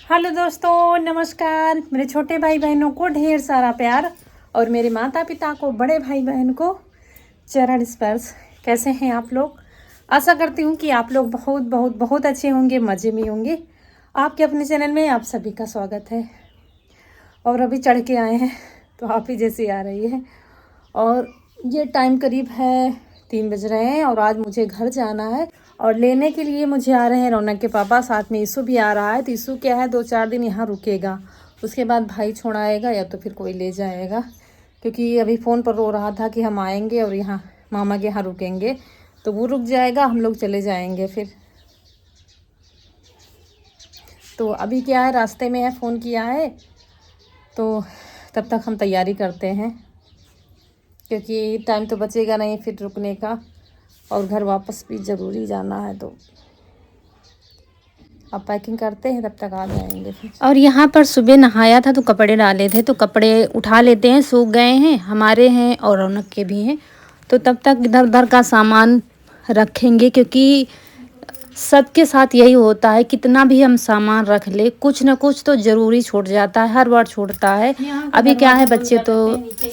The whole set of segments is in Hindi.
हेलो दोस्तों, नमस्कार। मेरे छोटे भाई बहनों को ढेर सारा प्यार और मेरे माता पिता को, बड़े भाई बहन को चरण स्पर्श। कैसे हैं आप लोग? आशा करती हूँ कि आप लोग बहुत बहुत बहुत अच्छे होंगे, मज़े में होंगे। आपके अपने चैनल में आप सभी का स्वागत है। और अभी चढ़ के आए हैं तो आप ही जैसी आ रही है। और ये टाइम करीब है 3 बज रहे हैं और आज मुझे घर जाना है और लेने के लिए मुझे आ रहे हैं रौनक के पापा। साथ में ईशु भी आ रहा है। तो ईशु क्या है, 2-4 दिन यहाँ रुकेगा, उसके बाद भाई छोड़ाएगा या तो फिर कोई ले जाएगा। क्योंकि अभी फ़ोन पर रो रहा था कि हम आएंगे और यहाँ मामा के यहाँ रुकेंगे, तो वो रुक जाएगा, हम लोग चले जाएंगे फिर। तो अभी क्या है, रास्ते में है, फ़ोन किया है, तो तब तक हम तैयारी करते हैं क्योंकि टाइम तो बचेगा नहीं फिर रुकने का, और घर वापस भी ज़रूरी जाना है। तो अब पैकिंग करते हैं, तब तक आ जाएंगे फिर। और यहाँ पर सुबह नहाया था तो कपड़े डाले थे, तो कपड़े उठा लेते हैं, सूख गए हैं, हमारे हैं और रौनक के भी हैं। तो तब तक इधर उधर का सामान रखेंगे क्योंकि सबके साथ यही होता है, कितना भी हम सामान रख ले कुछ ना कुछ तो ज़रूरी छूट जाता है, हर बार छूटता है। अभी क्या है, बच्चे तो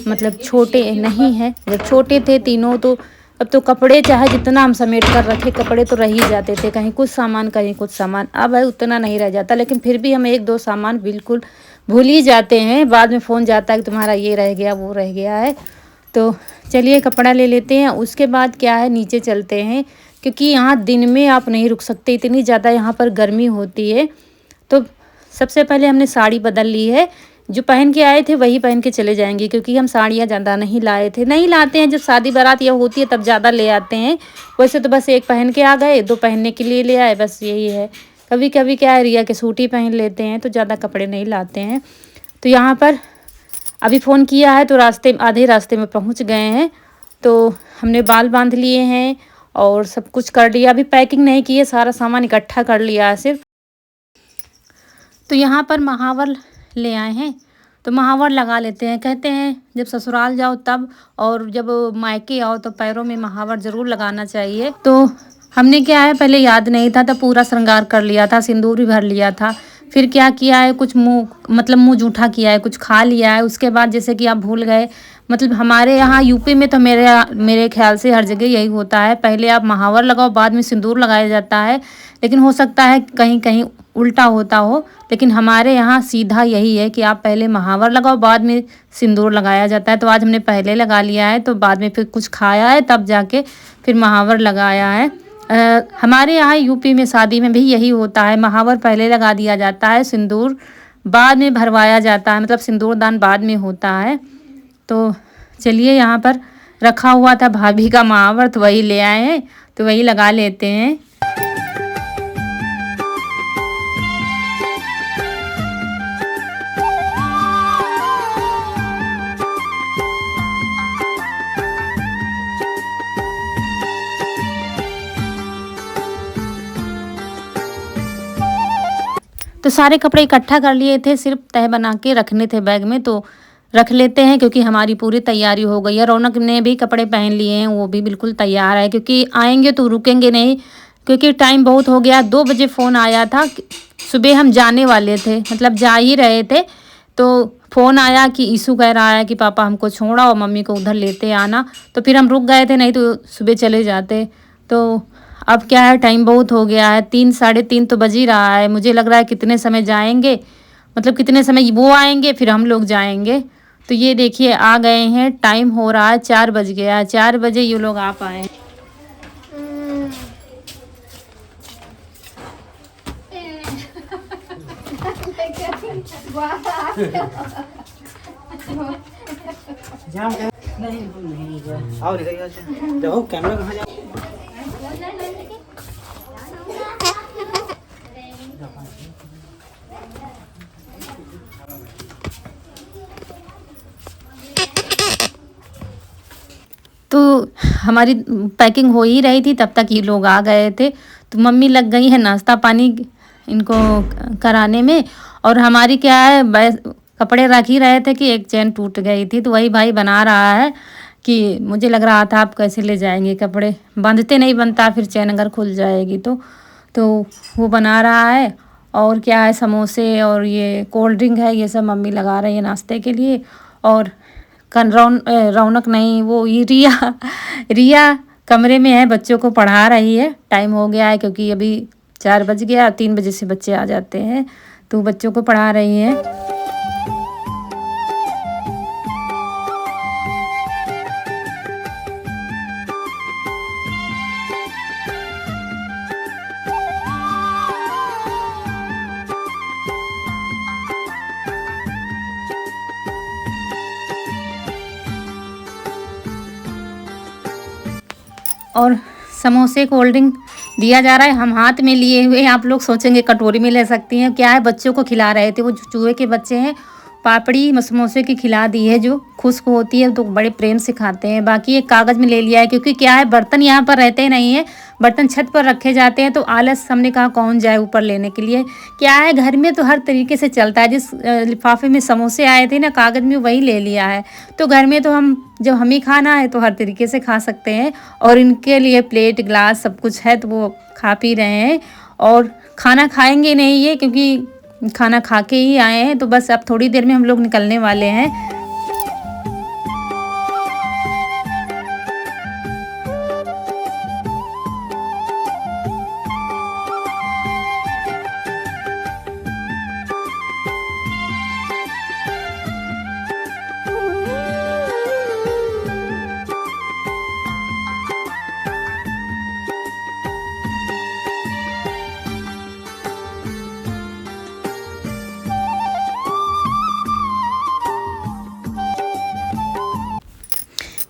मतलब छोटे नहीं हैं, जब छोटे थे तीनों तो अब तो कपड़े चाहे जितना हम समेट कर रखे, कपड़े तो रह ही जाते थे, कहीं कुछ सामान कहीं कुछ सामान। अब है उतना नहीं रह जाता, लेकिन फिर भी हम 1-2 सामान बिल्कुल भूल ही जाते हैं। बाद में फ़ोन जाता है कि तुम्हारा ये रह गया, वो रह गया है। तो चलिए कपड़ा ले लेते हैं। उसके बाद क्या है, नीचे चलते हैं क्योंकि यहाँ दिन में आप नहीं रुक सकते, इतनी ज़्यादा यहाँ पर गर्मी होती है। तो सबसे पहले हमने साड़ी बदल ली है, जो पहन के आए थे वही पहन के चले जाएंगे क्योंकि हम साड़ियाँ ज़्यादा नहीं लाए थे। नहीं लाते हैं, जब शादी बारात या होती है तब ज़्यादा ले आते हैं। वैसे तो बस एक पहन के आ गए, 2 पहनने के लिए ले आए, बस यही है। कभी कभी क्या है, रिया के सूट ही पहन लेते हैं, तो ज़्यादा कपड़े नहीं लाते हैं। तो यहाँ पर अभी फ़ोन किया है तो आधे रास्ते में पहुँच गए हैं। तो हमने बाल बांध लिए हैं और सब कुछ कर लिया। अभी पैकिंग नहीं की है, सारा सामान इकट्ठा कर लिया है सिर्फ। तो यहाँ पर महावर ले आए हैं, तो महावर लगा लेते हैं। कहते हैं जब ससुराल जाओ तब और जब मायके आओ तो पैरों में महावर ज़रूर लगाना चाहिए। तो हमने क्या है, पहले याद नहीं था तो पूरा श्रृंगार कर लिया था, सिंदूर भी भर लिया था। फिर क्या किया है, कुछ मुँह जूठा किया है, कुछ खा लिया है। उसके बाद जैसे कि आप भूल गए, मतलब हमारे यहाँ यूपी में तो मेरे ख्याल से हर जगह यही होता है, पहले आप महावर लगाओ बाद में सिंदूर लगाया जाता है। लेकिन हो सकता है कहीं कहीं उल्टा होता हो, लेकिन हमारे यहाँ सीधा यही है कि आप पहले महावर लगाओ बाद में सिंदूर लगाया जाता है। तो आज हमने पहले लगा लिया है, तो बाद में फिर कुछ खाया है तब जाके फिर महावर लगाया है। हमारे यहाँ यूपी में शादी में भी यही होता है, महावर पहले लगा दिया जाता है, सिंदूर बाद में भरवाया जाता है, मतलब सिंदूर दान बाद में होता है। तो चलिए, यहाँ पर रखा हुआ था भाभी का महावर तो वही ले आए हैं, तो वही लगा लेते हैं। तो सारे कपड़े इकट्ठा कर लिए थे, सिर्फ तह बना के रखने थे बैग में, तो रख लेते हैं क्योंकि हमारी पूरी तैयारी हो गई है। रौनक ने भी कपड़े पहन लिए हैं, वो भी बिल्कुल तैयार है क्योंकि आएंगे तो रुकेंगे नहीं, क्योंकि टाइम बहुत हो गया। 2 बजे फ़ोन आया था, सुबह हम जाने वाले थे, मतलब जा ही रहे थे, तो फ़ोन आया कि ईशु कह रहा है कि पापा हमको छोड़ा और मम्मी को उधर लेते आना। तो फिर हम रुक गए थे, नहीं तो सुबह चले जाते। तो अब क्या है, टाइम बहुत हो गया है, 3 साढ़े 3 तो बज ही रहा है। मुझे लग रहा है कितने समय जाएंगे, मतलब कितने समय वो आएंगे फिर हम लोग जाएंगे। तो ये देखिए आ गए हैं, टाइम हो रहा है 4 बज गया है, 4 बजे ये लोग आ पाए। कैमरा कहाँ जा? तो हमारी पैकिंग हो ही रही थी, तब तक ये लोग आ गए थे। तो मम्मी लग गई है नाश्ता पानी इनको कराने में, और हमारी क्या है, कपड़े रख ही रहे थे कि एक चैन टूट गई थी, तो वही भाई बना रहा है कि मुझे लग रहा था आप कैसे ले जाएंगे कपड़े, बांधते नहीं बनता फिर चैन अगर खुल जाएगी तो वो बना रहा है। और क्या है, समोसे और ये कोल्ड ड्रिंक है, ये सब मम्मी लगा रही है नाश्ते के लिए। और रौनक नहीं, वो ये रिया रिया कमरे में है, बच्चों को पढ़ा रही है। टाइम हो गया है क्योंकि अभी 4 बज गया, 3 बजे से बच्चे आ जाते हैं, तो बच्चों को पढ़ा रही है। और समोसे कोल्ड ड्रिंक दिया जा रहा है, हम हाथ में लिए हुए। आप लोग सोचेंगे कटोरी में ले सकती हैं, क्या है, बच्चों को खिला रहे थे, वो जो चूहे के बच्चे हैं। पापड़ी समोसे की खिला दी है, जो खुश्क होती है तो बड़े प्रेम से खाते हैं। बाकी एक कागज़ में ले लिया है, क्योंकि क्या है, बर्तन यहाँ पर रहते नहीं हैं, बर्तन छत पर रखे जाते हैं, तो आलस हमने कहा कौन जाए ऊपर लेने के लिए। क्या है, घर में तो हर तरीके से चलता है। जिस लिफाफे में समोसे आए थे ना कागज़ में, वही ले लिया है। तो घर में तो हम जब हमें खाना है तो हर तरीके से खा सकते हैं। और इनके लिए प्लेट ग्लास सब कुछ है, तो वो खा पी रहे हैं। और खाना खाएंगे नहीं ये, क्योंकि खाना खा के ही आए हैं, तो बस अब थोड़ी देर में हम लोग निकलने वाले हैं।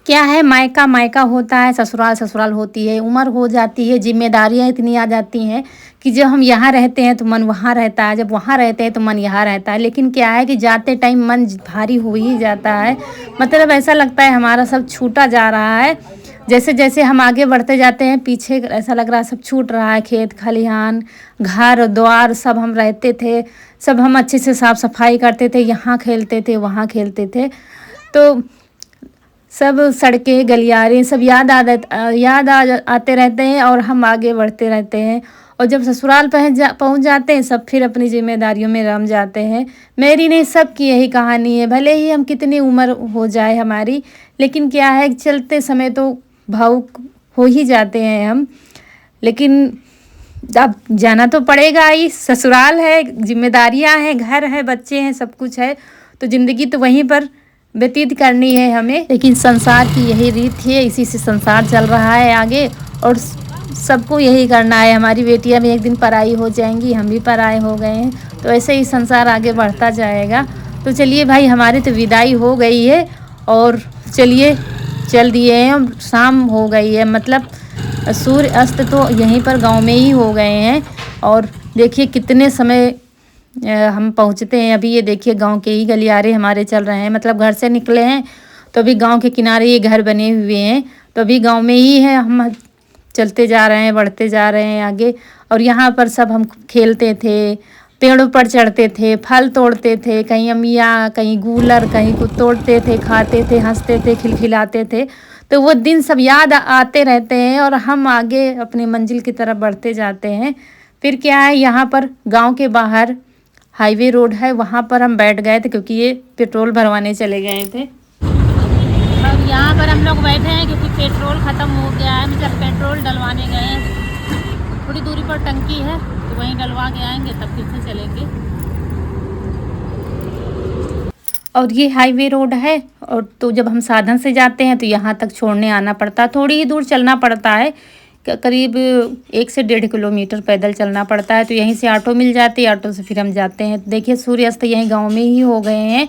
क्या है, मायका मायका होता है, ससुराल ससुराल होती है। उम्र हो जाती है, जिम्मेदारियां इतनी आ जाती हैं कि जब हम यहाँ रहते हैं तो मन वहाँ रहता है, जब वहाँ रहते हैं तो मन यहाँ रहता है। लेकिन क्या है कि जाते टाइम मन भारी हो ही जाता है। मतलब ऐसा लगता है हमारा सब छूटा जा रहा है। जैसे जैसे हम आगे बढ़ते जाते हैं, पीछे ऐसा लग रहा है सब छूट रहा है। खेत खलिहान, घर द्वार, सब हम रहते थे, सब हम अच्छे से साफ़ सफाई करते थे, यहाँ खेलते थे वहाँ खेलते थे, तो सब सड़कें गलियारे सब याद आते रहते हैं, और हम आगे बढ़ते रहते हैं। और जब ससुराल पहुंच जाते हैं, सब फिर अपनी जिम्मेदारियों में रम जाते हैं। मेरी नहीं, सबकी यही कहानी है। भले ही हम कितनी उम्र हो जाए हमारी, लेकिन क्या है, चलते समय तो भावुक हो ही जाते हैं हम। लेकिन अब जाना तो पड़ेगा ही, ससुराल है, जिम्मेदारियां हैं, घर है, बच्चे हैं, सब कुछ है, तो ज़िंदगी तो वहीं पर व्यतीत करनी है हमें। लेकिन संसार की यही रीत है, इसी से संसार चल रहा है आगे, और सबको यही करना है। हमारी बेटियां भी एक दिन पराई हो जाएंगी, हम भी पराए हो गए हैं, तो ऐसे ही संसार आगे बढ़ता जाएगा। तो चलिए भाई, हमारी तो विदाई हो गई है, और चलिए चल दिए हैं, शाम हो गई है। मतलब सूर्य अस्त तो यहीं पर गांव में ही हो गए हैं। और देखिए कितने समय हम पहुंचते हैं। अभी ये देखिए गांव के ही गलियारे हमारे चल रहे हैं, मतलब घर से निकले हैं तो अभी गांव के किनारे ये घर बने हुए हैं, तो अभी गांव में ही है। हम चलते जा रहे हैं, बढ़ते जा रहे हैं आगे। और यहाँ पर सब हम खेलते थे, पेड़ों पर चढ़ते थे, फल तोड़ते थे, कहीं अमिया, कहीं गूलर, कहीं कुछ तोड़ते थे, खाते थे, हंसते थे, खिलखिलाते थे। तो वो दिन सब याद आते रहते हैं, और हम आगे अपनी मंजिल की तरफ बढ़ते जाते हैं। फिर क्या है, यहाँ पर गांव के बाहर हाईवे रोड है, वहाँ पर हम बैठ गए थे, क्योंकि ये पेट्रोल भरवाने चले गए थे। और यहाँ पर हम लोग बैठे हैं क्योंकि पेट्रोल ख़त्म हो गया है। मतलब पेट्रोल डलवाने गए हैं, थोड़ी दूरी पर टंकी है, तो वहीं डलवा के आएंगे, तब फिर से चलेंगे। और ये हाईवे रोड है, और तो जब हम साधन से जाते हैं तो यहाँ तक छोड़ने आना पड़ता है, थोड़ी ही दूर चलना पड़ता है, करीब 1 से 1.5 किलोमीटर पैदल चलना पड़ता है। तो यहीं से ऑटो मिल जाती है, ऑटो से फिर हम जाते हैं। देखिए सूर्यास्त यहीं गांव में ही हो गए हैं,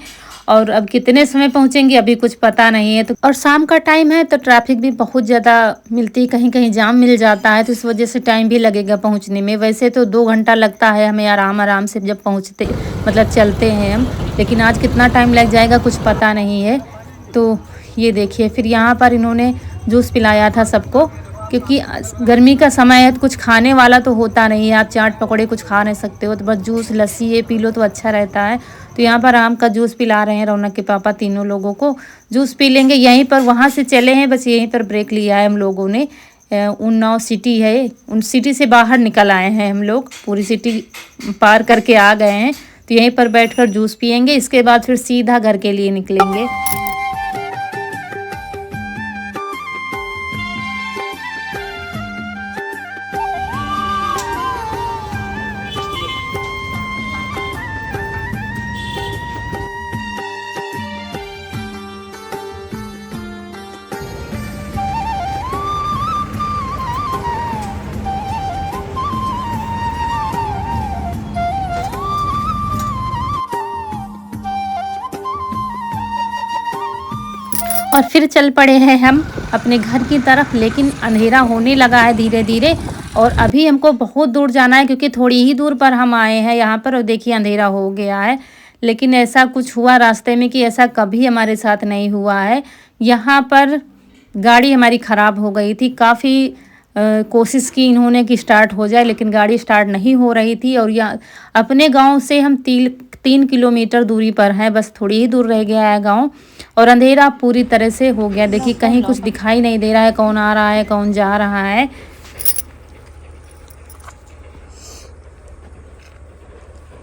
और अब कितने समय पहुंचेंगे अभी कुछ पता नहीं है। तो और शाम का टाइम है, तो ट्रैफिक भी बहुत ज़्यादा मिलती है, कहीं कहीं जाम मिल जाता है, तो इस वजह से टाइम भी लगेगा पहुंचने में। वैसे तो 2 घंटा लगता है हमें आराम से जब पहुंचते, मतलब चलते हैं हम, लेकिन आज कितना टाइम लग जाएगा कुछ पता नहीं है। तो ये देखिए, फिर यहाँ पर इन्होंने जूस पिलाया था सबको, क्योंकि गर्मी का समय है, तो कुछ खाने वाला तो होता नहीं है। आप चाट पकौड़े कुछ खा नहीं सकते हो, तो बस जूस लस्सी ये पी लो तो अच्छा रहता है। तो यहाँ पर आम का जूस पिला रहे हैं रौनक के पापा, तीनों लोगों को जूस पी लेंगे यहीं पर। वहाँ से चले हैं, बस यहीं पर ब्रेक लिया है हम लोगों ने, उन्नाव सिटी है, उन सिटी से बाहर निकल आए हैं हम लोग, पूरी सिटी पार करके आ गए हैं। तो यहीं पर बैठकर जूस पियेंगे, इसके बाद फिर सीधा घर के लिए निकलेंगे। और फिर चल पड़े हैं हम अपने घर की तरफ, लेकिन अंधेरा होने लगा है धीरे धीरे। और अभी हमको बहुत दूर जाना है, क्योंकि थोड़ी ही दूर पर हम आए हैं यहाँ पर, और देखिए अंधेरा हो गया है। लेकिन ऐसा कुछ हुआ रास्ते में कि ऐसा कभी हमारे साथ नहीं हुआ है। यहाँ पर गाड़ी हमारी ख़राब हो गई थी, काफ़ी कोशिश की इन्होंने कि स्टार्ट हो जाए, लेकिन गाड़ी स्टार्ट नहीं हो रही थी। और यहाँ अपने गांव से हम 3 किलोमीटर दूरी पर हैं, बस थोड़ी ही दूर रह गया है गांव। और अंधेरा पूरी तरह से हो गया, देखिए कहीं कुछ दिखाई नहीं दे रहा है, कौन आ रहा है कौन जा रहा है।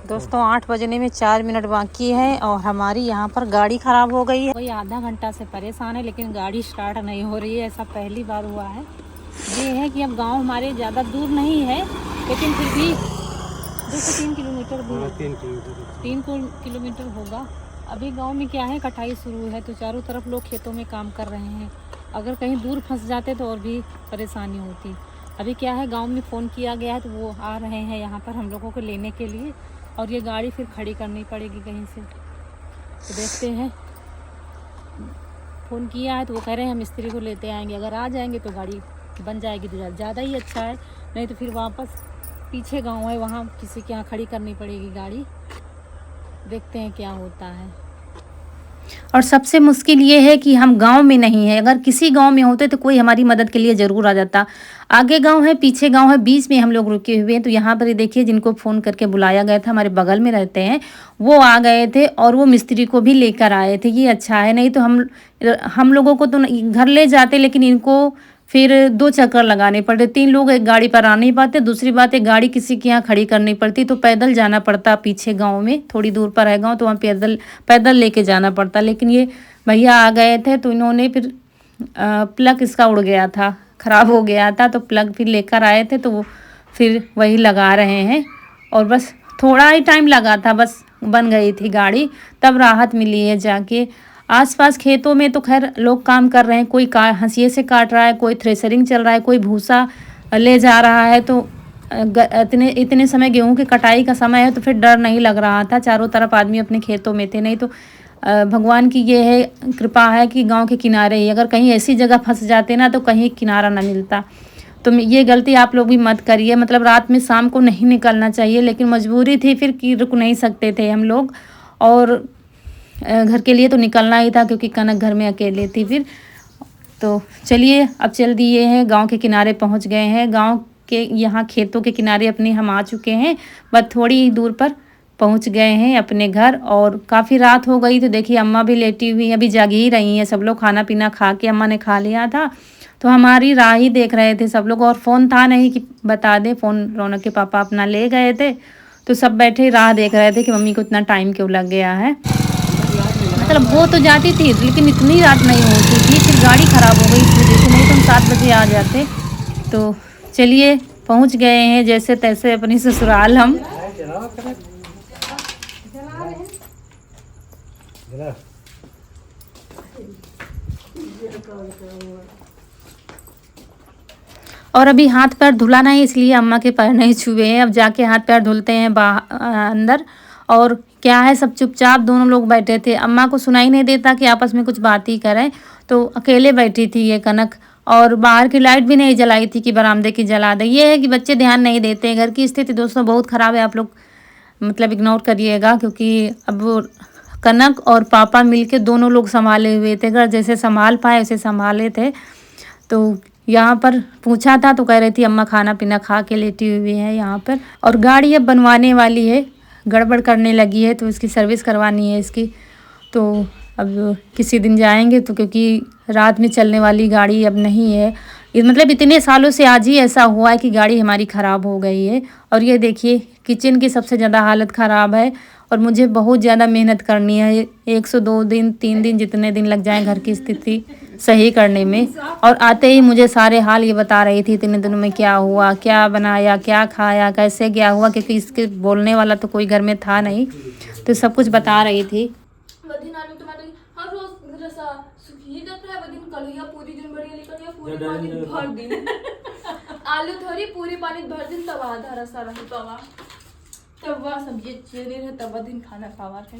दोस्तों 8 बजने में 4 मिनट बाकी है, और हमारी यहाँ पर गाड़ी ख़राब हो गई है। कोई आधा घंटा से परेशान है, लेकिन गाड़ी स्टार्ट नहीं हो रही है, ऐसा पहली बार हुआ है। ये है कि अब गांव हमारे ज़्यादा दूर नहीं है, लेकिन फिर भी 2 से 3 किलोमीटर दूर, 3 किलोमीटर होगा। अभी गांव में क्या है, कटाई शुरू है, तो चारों तरफ लोग खेतों में काम कर रहे हैं। अगर कहीं दूर फंस जाते तो और भी परेशानी होती। अभी क्या है, गांव में फ़ोन किया गया है, तो वो आ रहे हैं यहाँ पर हम लोगों को लेने के लिए, और ये गाड़ी फिर खड़ी करनी पड़ेगी कहीं से। तो देखते हैं, फ़ोन किया है तो वो कह रहे हैं हम मिस्त्री को लेते आएंगे, अगर आ जाएंगे तो गाड़ी बन जाएगी तो ज़्यादा ही अच्छा है, नहीं तो फिर वापस पीछे गांव है, वहाँ किसी के यहाँ खड़ी करनी पड़ेगी गाड़ी। देखते हैं क्या होता है। और सबसे मुश्किल ये है कि हम गांव में नहीं है, अगर किसी गांव में होते तो कोई हमारी मदद के लिए ज़रूर आ जाता। आगे गांव है, पीछे गांव है, बीच में हम लोग रुके हुए हैं। तो यहाँ पर ये देखिए, जिनको फ़ोन करके बुलाया गया था, हमारे बगल में रहते हैं, वो आ गए थे, और वो मिस्त्री को भी लेकर आए थे। ये अच्छा है, नहीं तो हम लोगों को तो घर ले जाते, लेकिन इनको फिर 2 चक्कर लगाने पड़ते। 3 लोग एक गाड़ी पर आ नहीं पाते, दूसरी बात है गाड़ी किसी के यहाँ खड़ी करनी पड़ती, तो पैदल जाना पड़ता। पीछे गांव में थोड़ी दूर पर है गांव, तो वहाँ पैदल लेके जाना पड़ता। लेकिन ये भैया आ गए थे, तो इन्होंने फिर प्लग इसका उड़ गया था, ख़राब हो गया था, तो प्लग फिर लेकर आए थे, तो वो फिर वही लगा रहे हैं। और बस थोड़ा ही टाइम लगा था, बस बन गई थी गाड़ी, तब राहत मिली है जाके। आसपास खेतों में तो खैर लोग काम कर रहे हैं, कोई हंसिये से काट रहा है, कोई थ्रेसरिंग चल रहा है, कोई भूसा ले जा रहा है। तो इतने समय गेहूं की कटाई का समय है, तो फिर डर नहीं लग रहा था, चारों तरफ आदमी अपने खेतों में थे। नहीं तो भगवान की ये है कृपा है कि गांव के किनारे ही, अगर कहीं ऐसी जगह फंस जाते ना तो कहीं किनारा ना मिलता। तो ये गलती आप लोग भी मत करिए, मतलब रात में शाम को नहीं निकलना चाहिए, लेकिन मजबूरी थी फिर कि रुक नहीं सकते थे हम लोग, और घर के लिए तो निकलना ही था, क्योंकि कनक घर में अकेले थी फिर। तो चलिए अब चल दिए हैं, गांव के किनारे पहुंच गए हैं। गांव के यहाँ खेतों के किनारे अपने हम आ चुके हैं, बस थोड़ी ही दूर पर पहुंच गए हैं अपने घर। और काफ़ी रात हो गई, तो देखिए अम्मा भी लेटी हुई, अभी जागी ही रही हैं। सब लोग खाना पीना खा के, अम्मा ने खा लिया था, तो हमारी राह ही देख रहे थे सब लोग। और फ़ोन था नहीं कि बता दें, फ़ोन रौनक के पापा अपना ले गए थे, तो सब बैठे राह देख रहे थे कि मम्मी को इतना टाइम क्यों लग गया है। मतलब हो तो जाती थी, लेकिन इतनी रात नहीं होती थी, फिर गाड़ी ख़राब हो गई इस वजह से, नहीं तो हम 7 बजे आ जाते। तो चलिए पहुंच गए हैं जैसे तैसे अपनी ससुराल हम। और अभी हाथ पैर धुला नहीं, इसलिए अम्मा के पैर नहीं छुए हैं, अब जाके हाथ पैर धुलते हैं अंदर। और क्या है, सब चुपचाप दोनों लोग बैठे थे, अम्मा को सुनाई नहीं देता कि आपस में कुछ बात ही करें, तो अकेले बैठी थी ये कनक। और बाहर की लाइट भी नहीं जलाई थी कि बरामदे की जला दे। ये है कि बच्चे ध्यान नहीं देते हैं। घर की स्थिति दोस्तों बहुत ख़राब है, आप लोग मतलब इग्नोर करिएगा, क्योंकि अब वो कनक और पापा मिलके दोनों लोग संभाले हुए थे घर, जैसे संभाल पाए वैसे संभाले थे। तो यहाँ पर पूछा था तो कह रही थी अम्मा खाना पीना खा के लेटी हुई है यहाँ पर। और गाड़ी अब बनवाने वाली है, गड़बड़ करने लगी है, तो इसकी सर्विस करवानी है इसकी। तो अब किसी दिन जाएंगे, तो क्योंकि रात में चलने वाली गाड़ी अब नहीं है, मतलब इतने सालों से आज ही ऐसा हुआ है कि गाड़ी हमारी ख़राब हो गई है। और ये देखिए किचन की सबसे ज़्यादा हालत ख़राब है और मुझे बहुत ज़्यादा मेहनत करनी है। 102 दिन 3 दिन जितने दिन लग जाएं घर की स्थिति सही करने में। और आते ही मुझे सारे हाल ये बता रही थी इतने दिनों में क्या हुआ, क्या बनाया, क्या खाया, कैसे क्या हुआ, क्योंकि इसके बोलने वाला तो कोई घर में था नहीं, तो सब कुछ बता रही थी। हर रोज रसा सुखी जाता है वदिन कलिया पूरी दिन बढ़िया लेकर या पूरी पानी भर दिन आलू थोड़ी पूरी पानी भर दिन तब आधा रसा रहे तब वह सब्जी अच्छी नहीं रहे तब दिन खाना खावा है।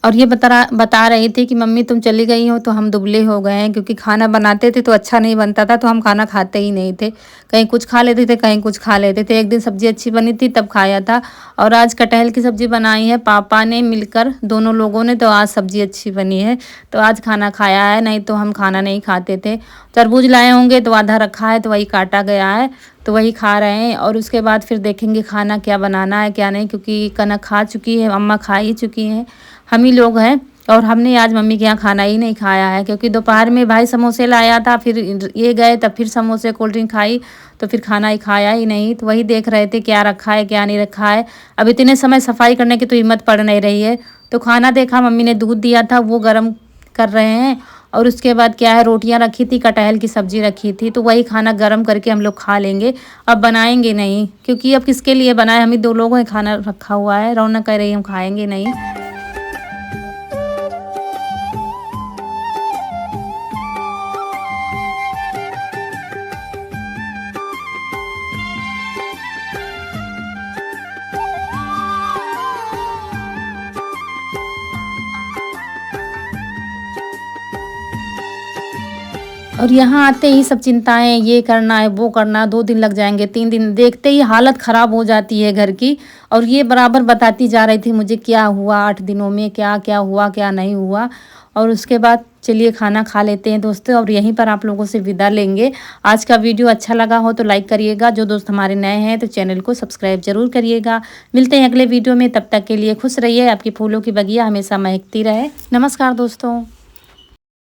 और ये बता रही थी कि मम्मी तुम चली गई हो तो हम दुबले हो गए हैं, क्योंकि खाना बनाते थे तो अच्छा नहीं बनता था तो हम खाना खाते ही नहीं थे। कहीं कुछ खा लेते थे, कहीं कुछ खा लेते थे। एक दिन सब्जी अच्छी बनी थी तब खाया था। और आज कटहल की सब्जी बनाई है पापा ने मिलकर, दोनों लोगों ने, तो आज सब्जी अच्छी बनी है तो आज खाना खाया है, नहीं तो हम खाना नहीं खाते थे। तरबूज लाए होंगे तो आधा रखा है तो वही काटा गया है तो वही खा रहे हैं। और उसके बाद फिर देखेंगे खाना क्या बनाना है क्या नहीं, क्योंकि कनक खा चुकी है, अम्मा खा ही चुकी हैं, हम ही लोग हैं। और हमने आज मम्मी के यहाँ खाना ही नहीं खाया है, क्योंकि दोपहर में भाई समोसे लाया था, फिर ये गए तब फिर समोसे कोल्ड ड्रिंक खाई तो फिर खाना ही खाया ही नहीं। तो वही देख रहे थे क्या रखा है क्या नहीं रखा है। अब इतने समय सफाई करने की तो हिम्मत पड़ नहीं रही है। तो खाना देखा, मम्मी ने दूध दिया था वो गर्म कर रहे हैं। और उसके बाद क्या है, रोटियां रखी थी, कटहल की सब्जी रखी थी, तो वही खाना गर्म करके हम लोग खा लेंगे। अब बनाएंगे नहीं, क्योंकि अब किसके लिए बनाए, हम ही 2 लोगों का खाना रखा हुआ है। रौनक कह रही हम खाएंगे नहीं। और यहाँ आते ही सब चिंताएं, ये करना है वो करना, 2 दिन लग जाएंगे 3 दिन, देखते ही हालत ख़राब हो जाती है घर की। और ये बराबर बताती जा रही थी मुझे क्या हुआ 8 दिनों में, क्या क्या हुआ क्या नहीं हुआ। और उसके बाद चलिए खाना खा लेते हैं दोस्तों, और यहीं पर आप लोगों से विदा लेंगे। आज का वीडियो अच्छा लगा हो तो लाइक करिएगा, जो दोस्त हमारे नए हैं तो चैनल को सब्सक्राइब जरूर करिएगा। मिलते हैं अगले वीडियो में, तब तक के लिए खुश रहिए, आपकी फूलों की बगिया हमेशा महकती रहे। नमस्कार दोस्तों।